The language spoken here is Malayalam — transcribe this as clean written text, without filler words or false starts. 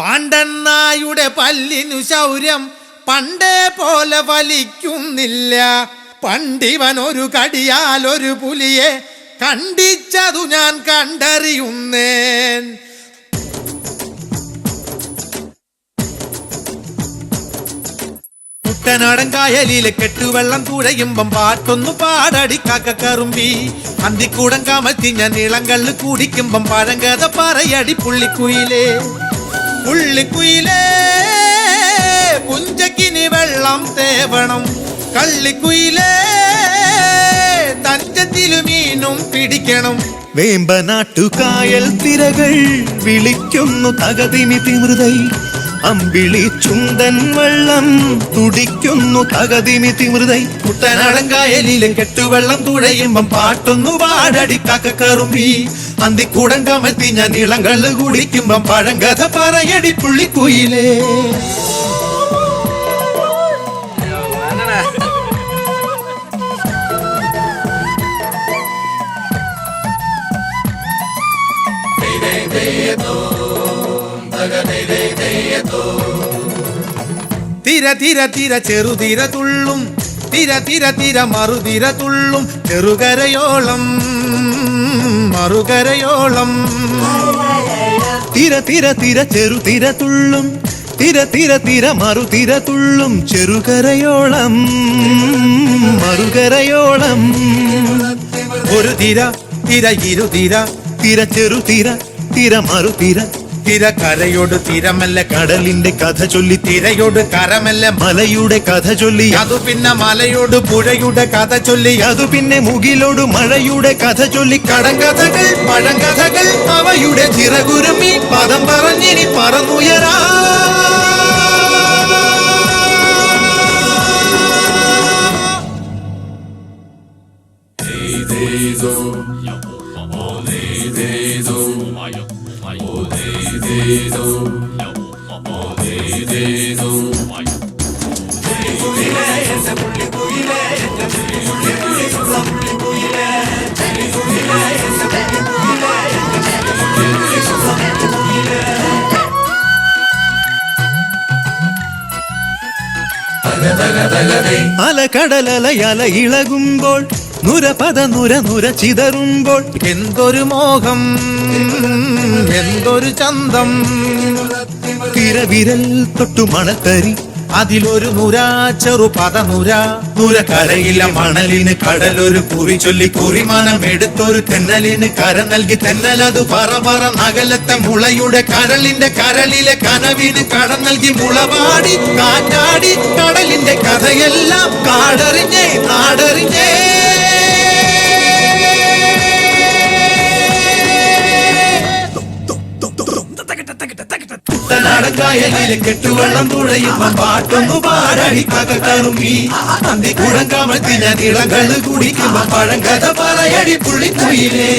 പാണ്ടണ്ണായുടെ പല്ലിനു ശൗര്യം പണ്ടേ പോലെ വലിക്കുന്നില്ല. പണ്ടിവൻ ഒരു കടിയാൽ ഒരു പുലിയെ കണ്ടിച്ചതു ഞാൻ കണ്ടറിയുന്നേൻ. കുട്ടനാടൻ കായലിലെ കെട്ടുവെള്ളം തുഴയുമ്പം പാട്ടൊന്നു പാടടി കാക്കക്കറുമ്പി. അന്തിക്കൂടം കമത്തി ഞാൻ ഇളങ്കള്ള് കുടിക്കുമ്പം പഴങ്കഥ പറയടി പുള്ളിക്കുയിലേ. പുള്ളിക്കുയിലേ പുഞ്ചക്കിനി വെള്ളം തേവണം. കള്ളിക്കുയിലേ തഞ്ചത്തിലു മീനും പിടിക്കണം. വേമ്പനാട്ടുകായൽ തിരകൾ വിളിക്കുന്നു തകതിമി തിമൃതൈ. അമ്പിളി ചുണ്ടൻ വെള്ളം തുടിക്കുന്നു തകതിമി തിമൃതൈ. കുട്ടനാടൻ കായലിലും കെട്ടുവെള്ളം തുഴയുമ്പം പാട്ടൊന്നു പാടടി കാക്കക്കറുമ്പി. അന്തിക്കൂടം കമത്തി ഞാൻ ഇളങ്കള്ള് കുടിക്കുമ്പം പഴങ്കഥ പറയടി പുള്ളിക്കുയിലേ. തിര തിര തിര ചെറുതിര തുള്ളും, തിര തിര തിര മറുതിര തുള്ളും, ചെറുകരയോളം മറുകരയോളം. തിര തിര തിര ചെറുതിര തുള്ളും, തിര തിര തിര മറുതിര തുള്ളും, ചെറുകരയോളം മറുകരയോളം. ഒരു തിര തിര ഇരുതിര, തിര ചെറുതിര തിര മറുതിര. തിര കരയോട് തിരമല്ല കടലിന്റെ കഥ ചൊല്ലി, തിരയോട് കരമല്ല മലയുടെ കഥ ചൊല്ലി, അതു പിന്നെ മലയോട് പുഴയുടെ കഥ ചൊല്ലി, അതു പിന്നെ മുകിലോട് മഴയുടെ കഥ ചൊല്ലി. കടങ്കഥകൾ പഴങ്കഥകൾ അവയുടെ ചിറകുരുമി പദം പറഞ്ഞിനി പറന്നുയരാ. അലകടലയല ഇളകുമ്പോൾ നുരപദ നുര നുര ചിതറുമ്പോൾ എന്തൊരു മോഹം എന്തൊരു ചന്തം. തിരവിരൽ തൊട്ടു മണത്തരി, അതിലൊരു നുര ചെറു പദനുര. നുര കരയില മണലിന് കടലൊരു കുറി ചൊല്ലി, കുറിമാനം എടുത്തൊരു തെന്നലിന് കര നൽകി. തെന്നലതു പറ പറ നഗലത്തെ മുളയുടെ കരളിന്റെ കരളിലെ കനവിന് കട നൽകി. മുളപാടി കാറ്റാടി കടലിന്റെ കഥയെല്ലാം കാടറിഞ്ഞേ നാടറിഞ്ഞേ. കുട്ടനാടൻ കായലിലെ കെട്ടുവെള്ളം തുഴയുമ്പം പാട്ടൊന്നു പാടടി കാക്കക്കറുമ്പി. അന്തിക്കൂടം കമത്തി ഞാൻ ഇളങ്കള്ള് കുടിക്കുമ്പം പഴങ്കഥ പറയടി പുള്ളിക്കുയിലേ.